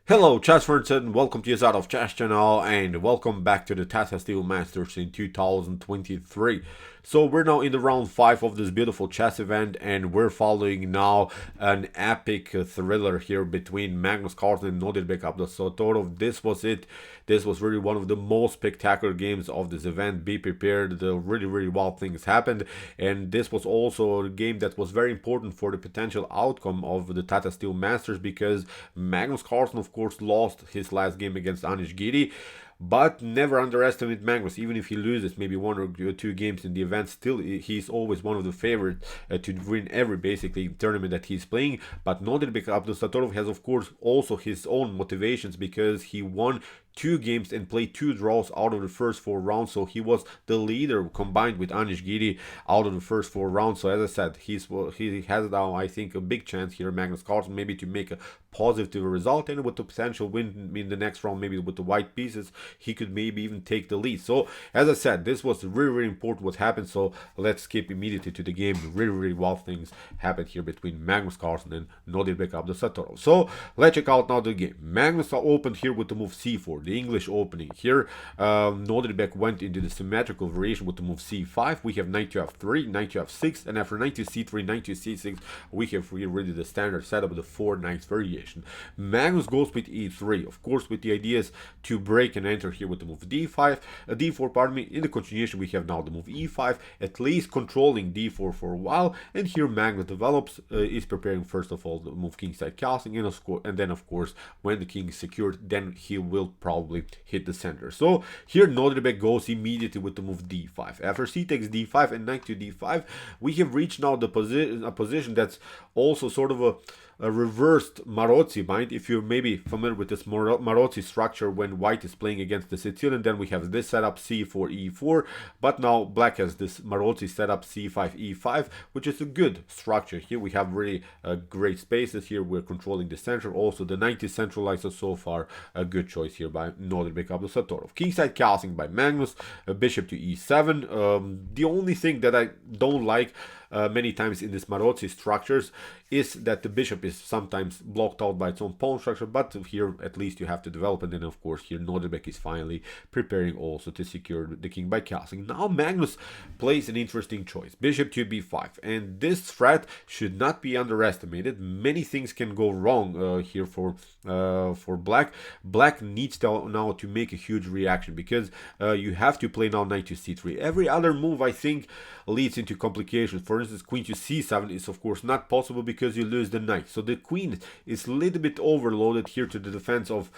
Hello, Chessworld, and welcome to your out of Chess channel, and welcome back to the Tata Steel Masters in 2023. So we're now in the round 5 of this beautiful chess event, and we're following now an epic thriller here between Magnus Carlsen and Nodirbek Abdusattorov. This was it. This was really one of the most spectacular games of this event. Be prepared. The really wild things happened, and this was also a game that was very important for the potential outcome of the Tata Steel Masters, because Magnus Carlsen, of course, lost his last game against Anish Giri. But never underestimate Magnus. Even if he loses maybe one or two games in the event, still he's always one of the favorites to win every basically tournament that he's playing. But Nodirbek Abdusattorov has, of course, also his own motivations, because he won 2 games and played 2 draws out of the first 4 rounds. So he was the leader combined with Anish Giri out of the first 4 rounds. So as I said, he has now, I think, a big chance here, Magnus Carlsen, maybe to make a positive result, and with the potential win in the next round, maybe with the white pieces, he could maybe even take the lead. So as I said, this was really important what happened. So let's skip immediately to the game. Really wild things happened here between Magnus Carlsen and Nodirbek Abdusattorov. So let's check out now the game. Magnus opened here with the move c4, the English opening here. Nodirbek went into the symmetrical variation with the move c5. We have knight to f3, knight to f6, and after knight to c3, knight to c6, we have really the standard setup of the 4 knights variation. Magnus goes with e3, of course, with the ideas to break and enter here with the move d5, d4, pardon me. In the continuation, we have now the move e5, at least controlling d4 for a while, and here Magnus develops, is preparing first of all the move kingside castling, and then of course when the king is secured, then he will probably hit the center. So here Nodirbek goes immediately with the move d5. After c takes d5 and knight to d5, we have reached now the position that's also sort of a reversed Maroczy bind. If you're maybe familiar with this Maroczy structure when white is playing against the Sicilian, then we have this setup c4 e4, but now black has this Maroczy setup c5 e5, which is a good structure. Here we have really great spaces. Here we're controlling the center, also the knight is centralized, so far a good choice here by Nodirbek Abdusattorov. Kingside castling by Magnus, bishop to e7. The only thing that I don't like many times in this Maroczy structures is that the bishop is sometimes blocked out by its own pawn structure, but here at least you have to develop, and then of course here Nodirbek is finally preparing also to secure the king by castling. Now Magnus plays an interesting choice, bishop to b5, and this threat should not be underestimated. Many things can go wrong here for black. Black needs now to make a huge reaction, because you have to play now knight to c3. Every other move, I think, leads into complications. For instance, queen to c7 is of course not possible because you lose the knight. So the queen is a little bit overloaded here to the defense of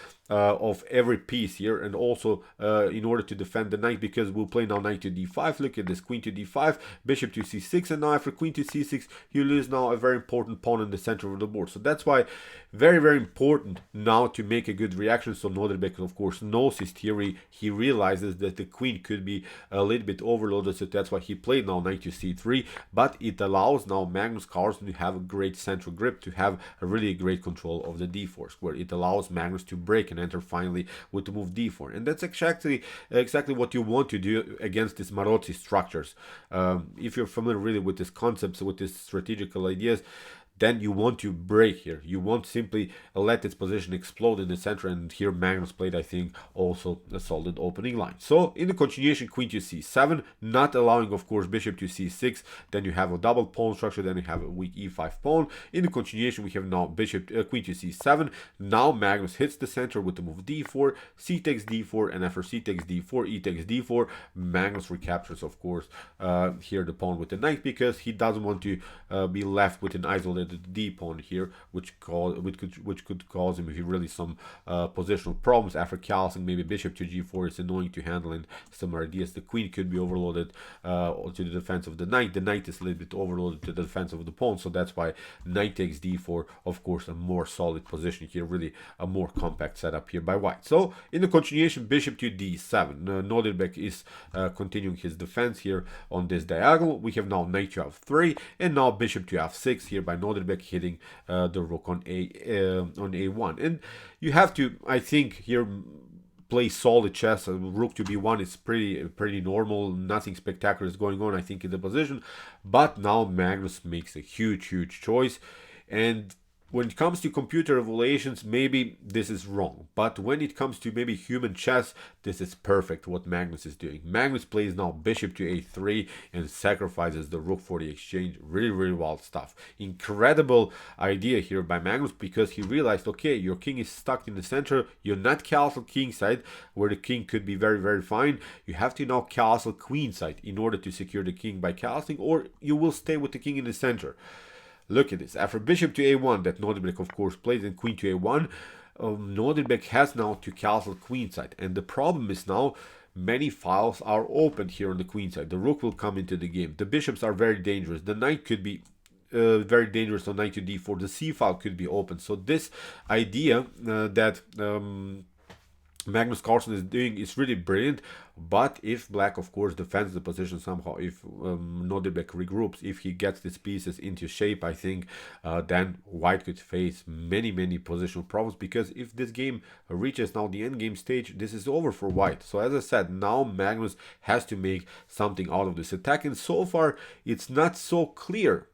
every piece here, and also in order to defend the knight, because we'll play now knight to d5. Look at this, queen to d5, bishop to c6, and now after queen to c6, you lose now a very important pawn in the center of the board. So that's why very important now to make a good reaction. So Nodirbek, of course, knows his theory. He realizes that the queen could be a little bit overloaded, so that's why he played now knight to c3. But it allows now Magnus Carlsen to have a great central grip, to have a really great control of the d4 square. It allows Magnus to break and enter finally with the move d4, and that's exactly what you want to do against these Maroczy structures. If you're familiar really with these concepts, with these strategical ideas, then you want to break here. You want simply let its position explode in the center, and here Magnus played, I think, also a solid opening line. So in the continuation, queen to c7, not allowing, of course, bishop to c6. Then you have a double pawn structure, then you have a weak e5 pawn. In the continuation, we have now queen to c7. Now Magnus hits the center with the move d4, c takes d4, and after c takes d4, e takes d4, Magnus recaptures, of course, here the pawn with the knight, because he doesn't want to be left with an isolated d pawn here, which could cause him really some positional problems. After castling, maybe bishop to g4 is annoying to handle, and similar ideas. The queen could be overloaded to the defense of the knight. The knight is a little bit overloaded to the defense of the pawn, so that's why knight takes d4, of course, a more solid position here, really a more compact setup here by white. So in the continuation, bishop to d7. Nodirbek is continuing his defense here on this diagonal. We have now knight to f3, and now bishop to f6 here by Nodirbek, hitting the rook on a1. And you have to, I think, here play solid chess. Rook to b1 is pretty normal. Nothing spectacular is going on, I think, in the position. But now Magnus makes a huge choice, and when it comes to computer evaluations, maybe this is wrong. But when it comes to maybe human chess, this is perfect what Magnus is doing. Magnus plays now bishop to a3 and sacrifices the rook for the exchange. Really, really wild stuff. Incredible idea here by Magnus, because he realized, okay, your king is stuck in the center. You're not castle kingside, where the king could be very, very fine. You have to now castle queenside in order to secure the king by castling, or you will stay with the king in the center. Look at this. After bishop to a1, that Nodirbek of course plays, and queen to a1, Nodirbek has now to castle queenside. And the problem is now many files are open here on the queenside. The rook will come into the game. The bishops are very dangerous. The knight could be very dangerous on knight to d4. The c file could be open. So this idea that Magnus Carlsen is doing is really brilliant, but if black of course defends the position somehow, if Nodirbek regroups, if he gets these pieces into shape, I think then white could face many positional problems, because if this game reaches now the endgame stage, this is over for white. So as I said, now Magnus has to make something out of this attack, and so far it's not so clear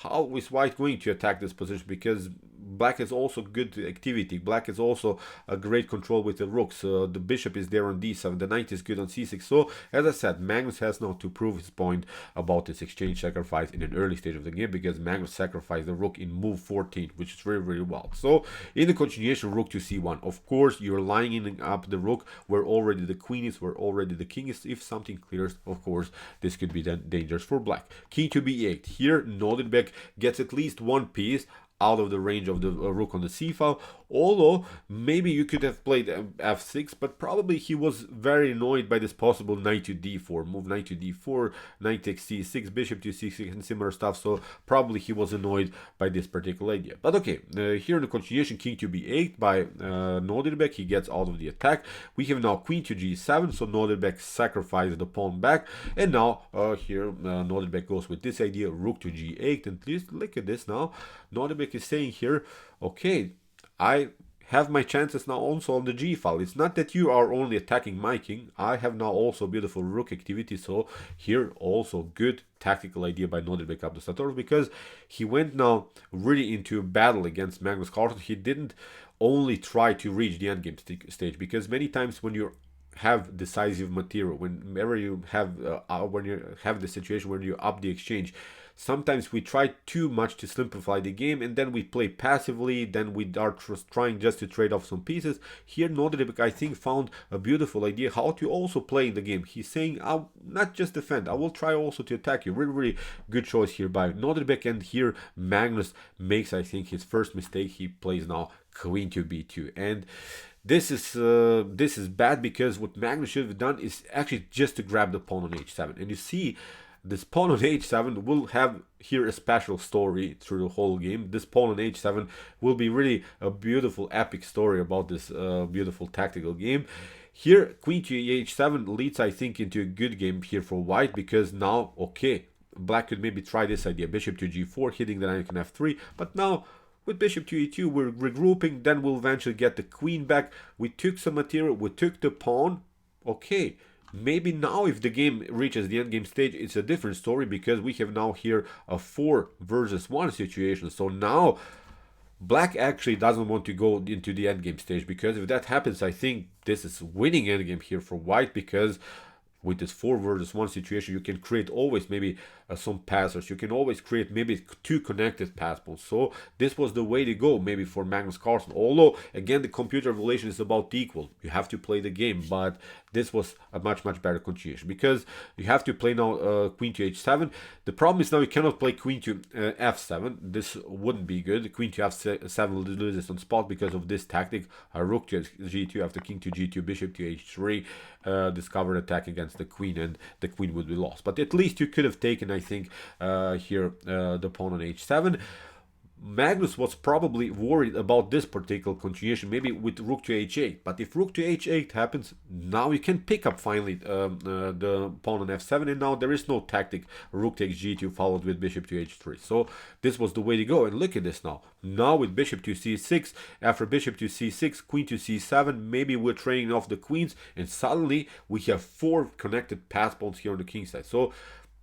how is white going to attack this position, because black is also good activity. Black is also a great control with the rooks. The bishop is there on d7. The knight is good on c6. So, as I said, Magnus has now to prove his point about this exchange sacrifice in an early stage of the game, because Magnus sacrificed the rook in move 14, which is very, very wild. So, in the continuation, rook to c1. Of course, you're lining up the rook where already the queen is, where already the king is. If something clears, of course, this could be then dangerous for black. King to b8. Here, Nodirbek gets at least one piece out of the range of the rook on the c file, although maybe you could have played f6, but probably he was very annoyed by this possible knight to d4, move knight to d4, knight takes c6, bishop to c6 and similar stuff, so probably he was annoyed by this particular idea. But okay, here in the continuation, king to b8 by Nodirbek, he gets out of the attack. We have now queen to g7, so Nodirbek sacrifices the pawn back, and now here Nodirbek goes with this idea, rook to g8, and please look at this now. Nodirbek is saying here, okay, I have my chances now also on the g file. It's not that you are only attacking my king. I have now also beautiful rook activity. So here also good tactical idea by Nodirbek Abdusattorov, because he went now really into battle against Magnus Carlsen. He didn't only try to reach the endgame stage, because many times when you have decisive material, whenever you have the situation when you up the exchange, sometimes we try too much to simplify the game, and then we play passively, then we are trying just to trade off some pieces. Here Nodirbek, I think, found a beautiful idea how to also play in the game. He's saying, I'll not just defend, I will try also to attack you. Really, really good choice here by Nodirbek, and here Magnus makes, I think, his first mistake. He plays now queen to b2, and this is bad, because what Magnus should have done is actually just to grab the pawn on h7. And you see, this pawn on h7 will have here a special story through the whole game. This pawn on h7 will be really a beautiful epic story about this beautiful tactical game. Here, queen to h7 leads, I think, into a good game here for white, because now, okay, black could maybe try this idea, bishop to g4, hitting the knight on f3, but now with bishop to e2, we're regrouping, then we'll eventually get the queen back. We took some material, we took the pawn. Okay, maybe now if the game reaches the endgame stage, it's a different story, because we have now here a 4 versus 1 situation. So now black actually doesn't want to go into the endgame stage, because if that happens, I think this is winning endgame here for white, because with this 4 versus 1 situation, you can create always maybe some passers. You can always create maybe 2 connected pass pawns. So this was the way to go maybe for Magnus Carlsen. Although, again, the computer evaluation is about equal. You have to play the game, but this was a much better continuation, because you have to play now queen to h7. The problem is now you cannot play queen to f7. This wouldn't be good. Queen to f7 loses on spot because of this tactic. Rook to g2 after king to g2, bishop to h3, discovered attack against the queen, and the queen would be lost. But at least you could have taken, I think, here the pawn on h7. Magnus was probably worried about this particular continuation, maybe with rook to h8. But if rook to h8 happens, now you can pick up finally the pawn on f7, and now there is no tactic rook takes g2 followed with bishop to h3. So this was the way to go, and look at this now. Now with bishop to c6, after bishop to c6, queen to c7, maybe we're trading off the queens, and suddenly we have 4 connected pass pawns here on the king side. So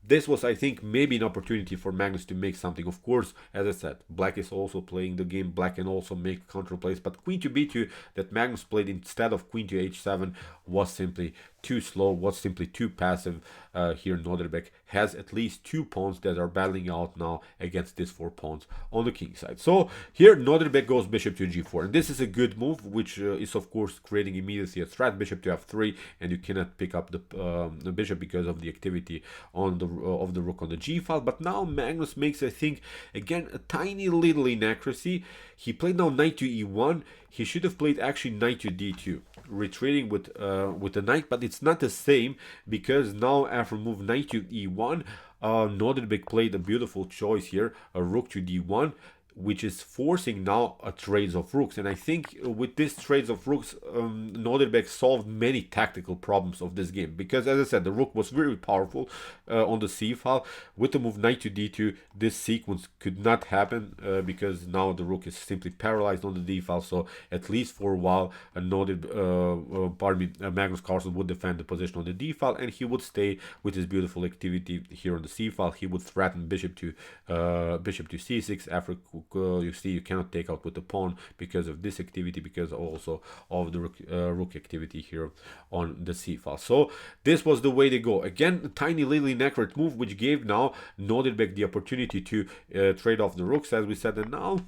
This was, I think, maybe an opportunity for Magnus to make something. Of course, as I said, Black is also playing the game. Black can also make counter plays, but queen to b2 that Magnus played instead of queen to h7 was simply too slow, was simply too passive. Here Nodirbek has at least 2 pawns that are battling out now against these 4 pawns on the king side. So here Nodirbek goes bishop to g4, and this is a good move, which is of course creating immediately a threat. Bishop to f3, and you cannot pick up the bishop because of the activity on the of the rook on the g file. But now Magnus makes, I think, again a tiny little inaccuracy. He played now knight to e1. He should have played actually knight to d2, retreating with the knight, but it's not the same, because now after move knight to e1, Nodirbek played a beautiful choice here, a rook to d1, which is forcing now a trades of rooks. And I think with this trades of rooks, Nodirbek solved many tactical problems of this game, because as I said, the rook was very powerful on the c file. With the move knight to d2, this sequence could not happen because now the rook is simply paralyzed on the d file. So at least for a while, Magnus Carlsen would defend the position on the d file, and he would stay with his beautiful activity here on the c file. He would threaten bishop to c6 after you see you cannot take out with the pawn because of this activity, because also of the rook activity here on the c file. So this was the way to go. Again, a tiny little inaccurate move, which gave now Nodirbek the opportunity to trade off the rooks, as we said. And now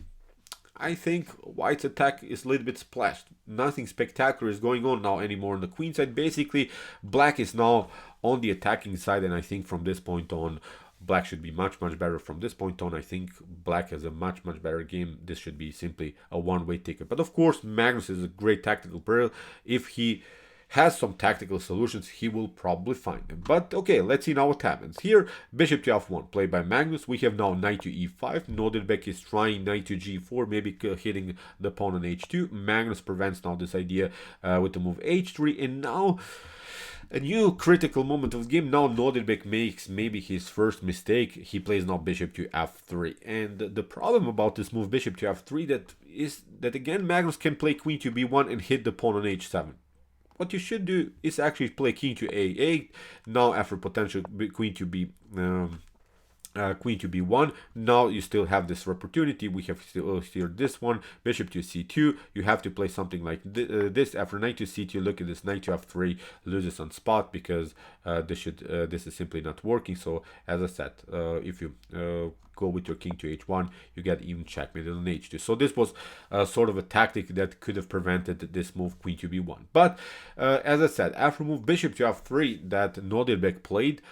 I think White's attack is a little bit splashed. Nothing spectacular is going on now anymore on the queen side. Basically, Black is now on the attacking side, and I think from this point on, Black should be much better from this point on. I think Black has a much better game. This should be simply a one-way ticket. But of course, Magnus is a great tactical player. If he has some tactical solutions, he will probably find them. But okay, let's see now what happens. Here, bishop to f1, played by Magnus. We have now knight to e5. Nodirbek is trying knight to g4, maybe hitting the pawn on h2. Magnus prevents now this idea with the move h3. And now a new critical moment of the game. Now Nodirbek makes maybe his first mistake. He plays now bishop to f3. And the problem about this move bishop to f3 is that again Magnus can play queen to b1 and hit the pawn on h7. What you should do is actually play king to a8. Now after potential queen to b1, now you still have this opportunity. We have still here this one, bishop to c2. You have to play something like this. After knight to c2, look at this, knight to f3 loses on spot, because this is simply not working. So as I said, if you go with your king to h1, you get even checkmate on h2. So this was sort of a tactic that could have prevented this move queen to b1. But as I said, after move bishop to f3 that Nodirbek played,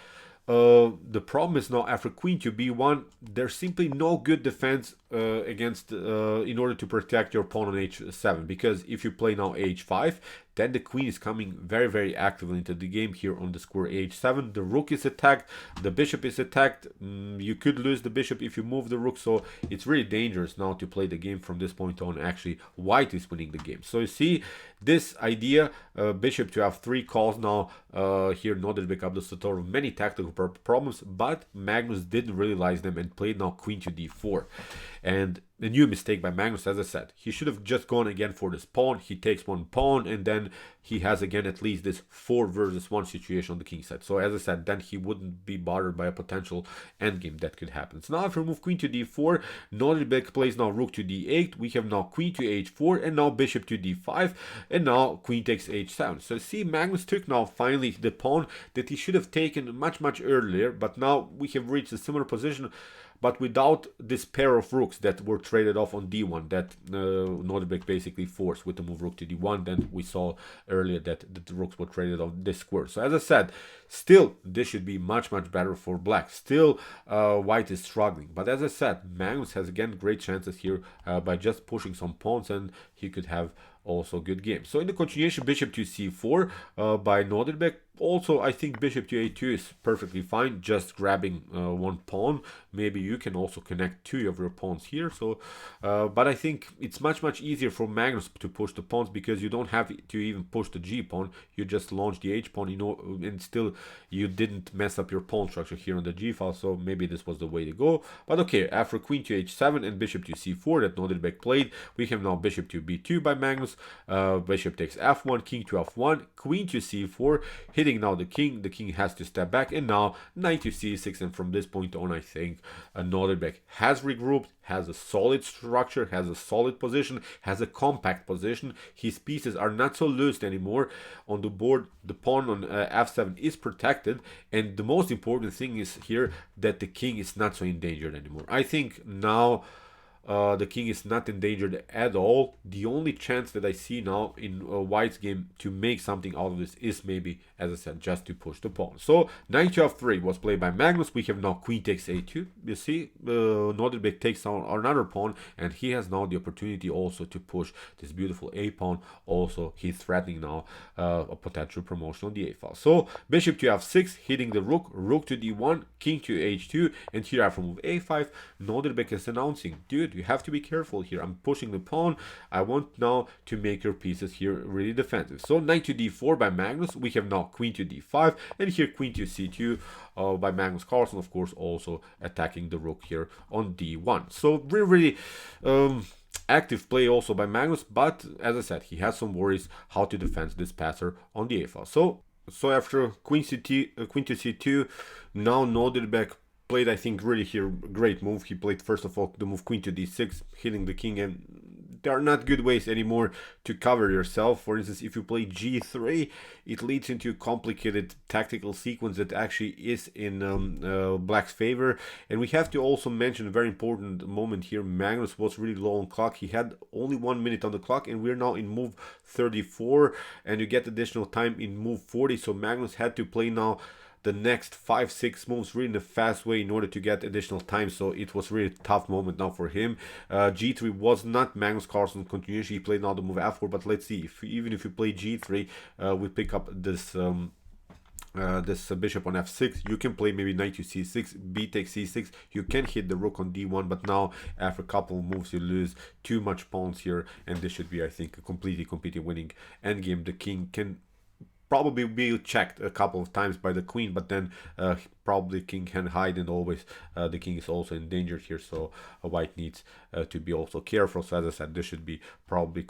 the problem is now after queen to b1, there's simply no good defense against in order to protect your pawn on h7, because if you play now h5, then the queen is coming very actively into the game here on the square h7. The rook is attacked, the bishop is attacked. You could lose the bishop if you move the rook, so it's really dangerous now to play the game from this point on. Actually, White is winning the game. So you see this idea, bishop to f3 calls now here Nodirbek Abdusattorov many tactical problems, but Magnus didn't realize them and played now queen to d4. And a new mistake by Magnus, as I said, he should have just gone again for this pawn. He takes one pawn, and then he has again at least this 4 versus 1 situation on the king side. So as I said, then he wouldn't be bothered by a potential endgame that could happen. So now if we move queen to d4, Nodirbek plays now rook to d8. We have now queen to h4, and now bishop to d5, and now queen takes h7. So see, Magnus took now finally the pawn that he should have taken much earlier, but now we have reached a similar position, but without this pair of rooks that were traded off on d1 that Nodirbek basically forced with the move rook to d1. Then we saw earlier that the rooks were traded on this square. So as I said, still this should be much better for Black. Still White is struggling, but as I said, Magnus has again great chances here by just pushing some pawns, and he could have also good game. So in the continuation, bishop to c4 by Nodirbek. Also, I think bishop to a2 is perfectly fine, just grabbing one pawn. Maybe you can also connect 2 of your pawns here. So, but I think it's much easier for Magnus to push the pawns, because you don't have to even push the g pawn. You just launch the h pawn, you know, and still you didn't mess up your pawn structure here on the g file. So maybe this was the way to go. But okay, after queen to h7 and bishop to c4 that Nodirbek played, we have now bishop to b2 by Magnus. Magnus. Bishop takes f1, king to f1, queen to c4, hitting now the king. The king has to step back, and now knight to c6. And from this point on, I think Nodirbek has regrouped, has a solid structure, has a solid position, has a compact position. His pieces are not so loose anymore on the board. The pawn on f7 is protected, and the most important thing is here that the king is not so endangered anymore. I think now the king is not endangered at all. The only chance that I see now in White's game to make something out of this is maybe, as I said, just to push the pawn. So knight to f3 was played by Magnus. We have now queen takes a2. You see, Nodirbek takes on another pawn, and he has now the opportunity also to push this beautiful a pawn. Also, he's threatening now a potential promotion on the a file. So bishop to f6, hitting the rook, rook to d1, king to h2, and here after move a5, Nodirbek is announcing, dude, you have to be careful here. I'm pushing the pawn. I want now to make your pieces here really defensive. So knight to d4 by Magnus. We have now queen to d5, and here queen to c2 by Magnus Carlsen, of course, also attacking the rook here on d1. So really active play also by Magnus, but as I said, he has some worries how to defend this passer on the a file. So after queen to c2, now Nodirbek played, I think, really here great move. He played first of all the move queen to d6, hitting the king, and there are not good ways anymore to cover yourself. For instance, if you play g3, it leads into a complicated tactical sequence that actually is in Black's favor. And we have to also mention a very important moment here. Magnus was really low on clock. He had only 1 minute on the clock, and we're now in move 34, and you get additional time in move 40. So Magnus had to play now the next 5-6 moves really in a fast way in order to get additional time. So it was really a tough moment now for him. G3 was not Magnus Carlsen's continuation. He played now the move f4, but let's see, even if you play g3, we pick up this bishop on f6. You can play maybe knight to c6, b takes c6. You can hit the rook on d1, but now after a couple of moves you lose too much pawns here, and this should be, I think, a completely winning endgame. The king can probably be checked a couple of times by the queen, but then probably king can hide, and always the king is also endangered here, so White needs to be also careful. So as I said, this should be probably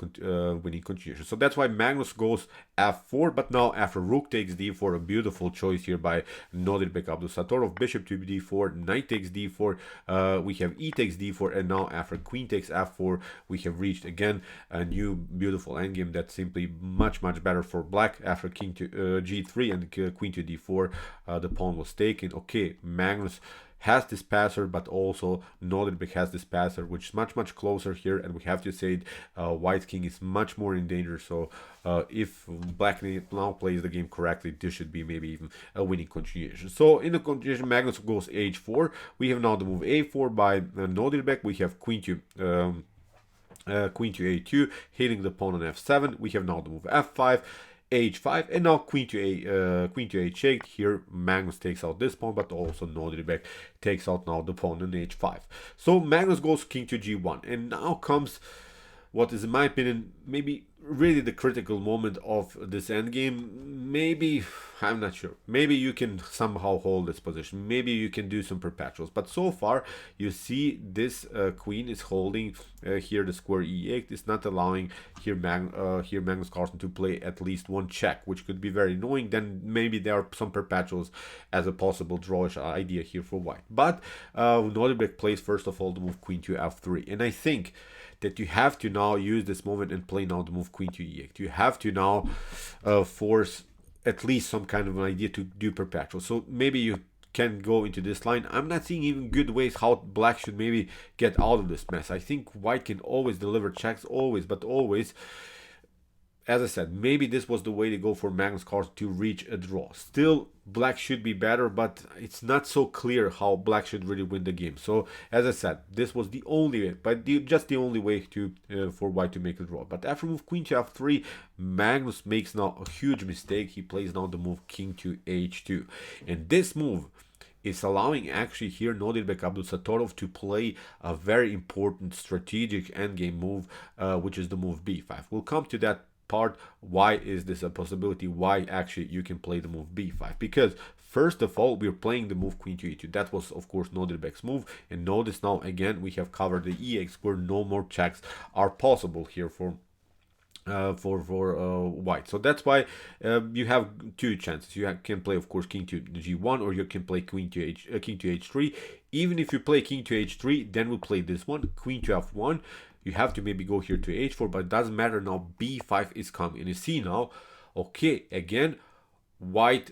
winning continuation. So that's why Magnus goes f4, but now after rook takes d4, a beautiful choice here by Nodirbek Abdusattorov. Bishop to d4, knight takes d4, we have e takes d4, and now after queen takes f4, we have reached again a new beautiful endgame that's simply much better for Black. After king to g3 and queen to d4, the pawn was taken. Okay, Magnus has this passer, but also Nodirbek has this passer, which is much closer here, and we have to say White's king is much more in danger. So if Black now plays the game correctly, this should be maybe even a winning continuation. So in the continuation, Magnus goes h4. We have now the move a4 by Nodirbek. We have queen to a2, hitting the pawn on f7. We have now the move f5, h5, and now queen to h8. Here Magnus takes out this pawn, but also Nodirbek takes out now the pawn on h5. So Magnus goes king to g1, and now comes what is, in my opinion, maybe really the critical moment of this endgame. Maybe, I'm not sure, maybe you can somehow hold this position, maybe you can do some perpetuals, but so far you see this queen is holding here the square e8. It's not allowing here Magnus Carlsen to play at least one check, which could be very annoying. Then maybe there are some perpetuals as a possible drawish idea here for White. But Nodirbek plays first of all the move queen to f3, and I think that you have to now use this moment and play now the move queen to e8. You have to now force at least some kind of an idea to do perpetual. So maybe you can go into this line. I'm not seeing even good ways how Black should maybe get out of this mess. I think White can always deliver checks, always, but always. As I said, maybe this was the way to go for Magnus Carlsen to reach a draw. Still, Black should be better, but it's not so clear how Black should really win the game. So, as I said, this was the only way, but just the only way to for White to make a draw. But after move queen to f3, Magnus makes now a huge mistake. He plays now the move king to h2, and this move is allowing actually here Nodirbek Abdusattorov to play a very important strategic endgame move, which is the move b5. We'll come to that part. Why is this a possibility? Why actually you can play the move b5? Because first of all, we're playing the move queen to e2. That was of course Nodirbek's move, and notice now again we have covered the e8 where no more checks are possible here for for white. So that's why you have two chances. Can play, of course, king to g1, or you can play king to h3. Even if you play king to h3, then we'll play this one, queen to f1. You have to maybe go here to h4, but it doesn't matter now. b5 is coming, and you see now, okay, again, white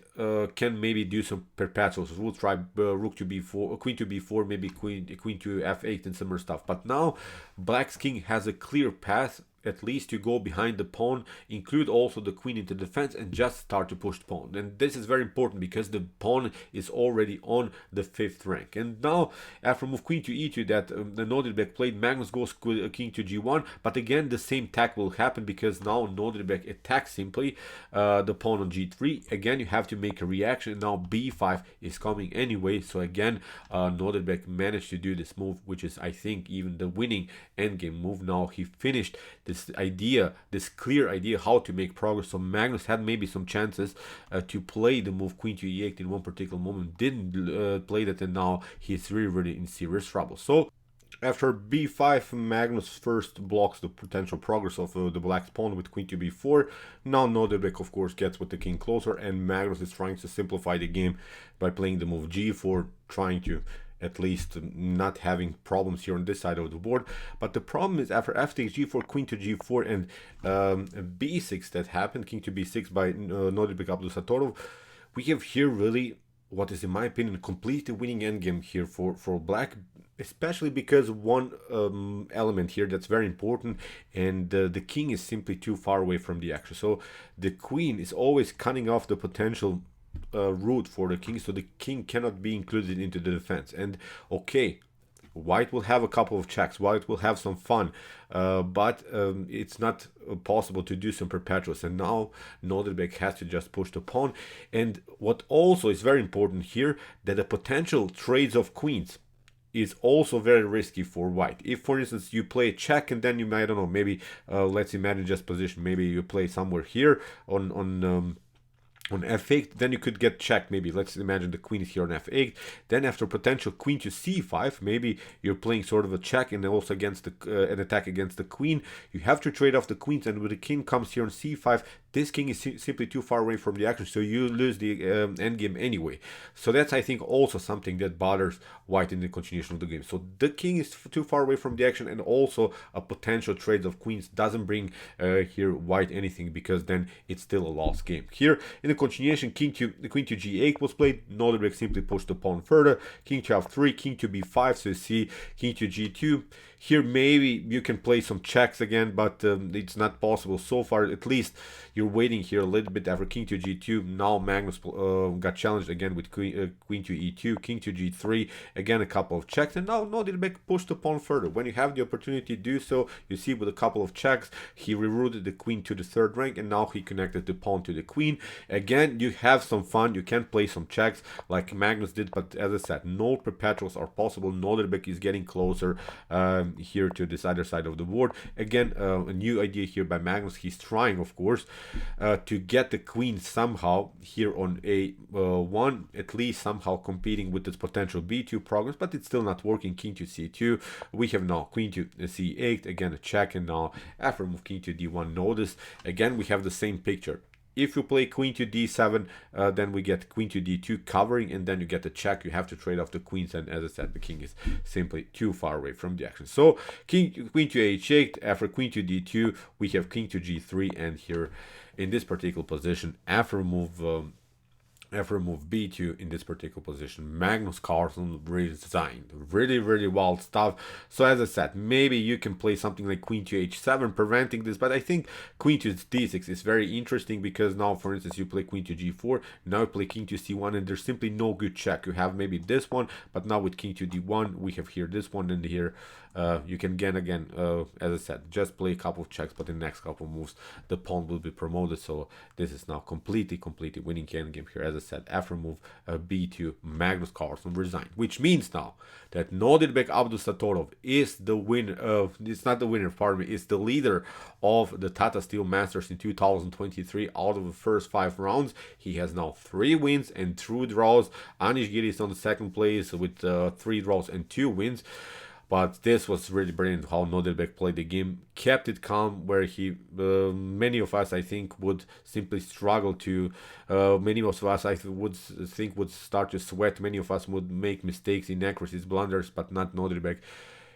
can maybe do some perpetuals. We'll try rook to b4, queen to b4, maybe queen to f8 and similar stuff. But now black's king has a clear path, at least to go behind the pawn, include also the queen into defense, and just start to push the pawn. And this is very important because the pawn is already on the 5th rank. And now after move queen to e2 that the Nodirbek played, Magnus goes king to g1, but again the same attack will happen because now Nodirbek attacks simply the pawn on g3. Again you have to make a reaction. Now b5 is coming anyway, so again Nodirbek managed to do this move, which is, I think, even the winning endgame move. Now he finished this clear idea how to make progress. So Magnus had maybe some chances to play the move queen to e8 in one particular moment, didn't play that, and now he's really in serious trouble. So after b5, Magnus first blocks the potential progress of the black's pawn with queen to b4. Now Nodirbek, of course, gets with the king closer, and Magnus is trying to simplify the game by playing the move g4, trying to at least not having problems here on this side of the board. But the problem is after f takes g4, queen to g4, and b6 that happened, king to b6 by Nodirbek Abdusattorov, we have here really what is, in my opinion, a completely winning endgame here for black, especially because one element here that's very important, and the king is simply too far away from the action. So the queen is always cutting off the potential route for the king, so the king cannot be included into the defense. And okay, white will have a couple of checks, white will have some fun, but it's not possible to do some perpetuals, and now Nodirbek has to just push the pawn. And what also is very important here, that the potential trades of queens is also very risky for white. If, for instance, you play a check and then you might, I don't know, maybe let's imagine just position, maybe you play somewhere here on f8, then you could get checked. Maybe let's imagine the queen is here on f8. Then after potential queen to c5, maybe you're playing sort of a check and also against the an attack against the queen. You have to trade off the queens, and when the king comes here on c5, this king is simply too far away from the action, so you lose the endgame anyway. So that's, I think, also something that bothers white in the continuation of the game. So the king is too far away from the action, and also a potential trade of queens doesn't bring here white anything, because then it's still a lost game. Here in the continuation, queen to g8 was played. Nodirbek simply pushed the pawn further. King to f3, king to b5. So you see king to g2. Here maybe you can play some checks again, but it's not possible so far. At least you're waiting here a little bit after king to g2. Now Magnus got challenged again with queen to e2, king to g3. Again a couple of checks, and now Nodirbek pushed the pawn further. When you have the opportunity to do so, you see with a couple of checks he rerouted the queen to the 3rd rank, and now he connected the pawn to the queen. Again, you have some fun. You can play some checks like Magnus did, but as I said, no perpetuals are possible. Nodirbek is getting closer here to this other side of the board. Again, a new idea here by Magnus. He's trying, of course, to get the queen somehow here on a1, at least somehow competing with this potential b2 progress, but it's still not working. King to c2. We have now queen to c8, again a check, and now after move king to d1, notice again we have the same picture. If you play queen to d7, then we get queen to d2 covering, and then you get the check. You have to trade off the queens, and as I said, the king is simply too far away from the action. So queen to h8, after queen to d2, we have king to g3, and here in this particular position, after move b2 in this particular position, Magnus Carlsen resigned. Really wild stuff. So as I said, maybe you can play something like queen to h7 preventing this, but I think queen to d6 is very interesting, because now, for instance, you play queen to g4, now you play king to c1, and there's simply no good check. You have maybe this one, but now with king to d1, we have here this one, and here you can again, as I said, just play a couple of checks, but in the next couple of moves the pawn will be promoted. So this is now completely winning endgame here. As I said, after move b2, Magnus Carlsen resigned, which means now that Nodirbek Abdusattorov is the winner of, it's not the winner, pardon me, it's the leader of the Tata Steel Masters in 2023 out of the first 5 rounds. He has now 3 wins and 2 draws. Anish Giri is on the 2nd place with 3 draws and 2 wins. But this was really brilliant how Nodirbek played the game, kept it calm, where he many of us I think would simply struggle to. Many of us I would think would start to sweat. Many of us would make mistakes, inaccuracies, blunders, but not Nodirbek.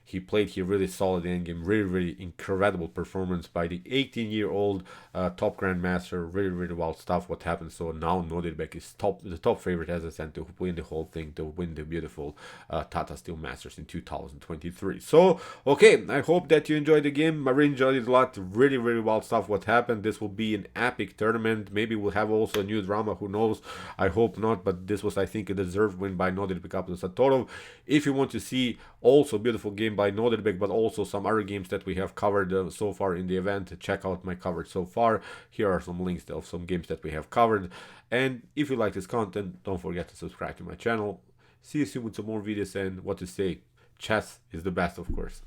He played here really solid endgame, really incredible performance by the 18-year-old top grandmaster. Really wild stuff what happened. So now Nodirbek is the top favorite, as I said, to win the whole thing, to win the beautiful Tata Steel Masters in 2023. So okay, I hope that you enjoyed the game. I really enjoyed it a lot. Really wild stuff what happened. This will be an epic tournament. Maybe we'll have also a new drama, who knows. I hope not, but this was, I think, a deserved win by Nodirbek Abdusattorov. If you want to see also beautiful game by Nodirbek, but also some other games that we have covered so far in the event, check out my coverage so far. Here are some links of some games that we have covered. And if you like this content, don't forget to subscribe to my channel. See you soon with some more videos, and what to say, chess is the best, of course.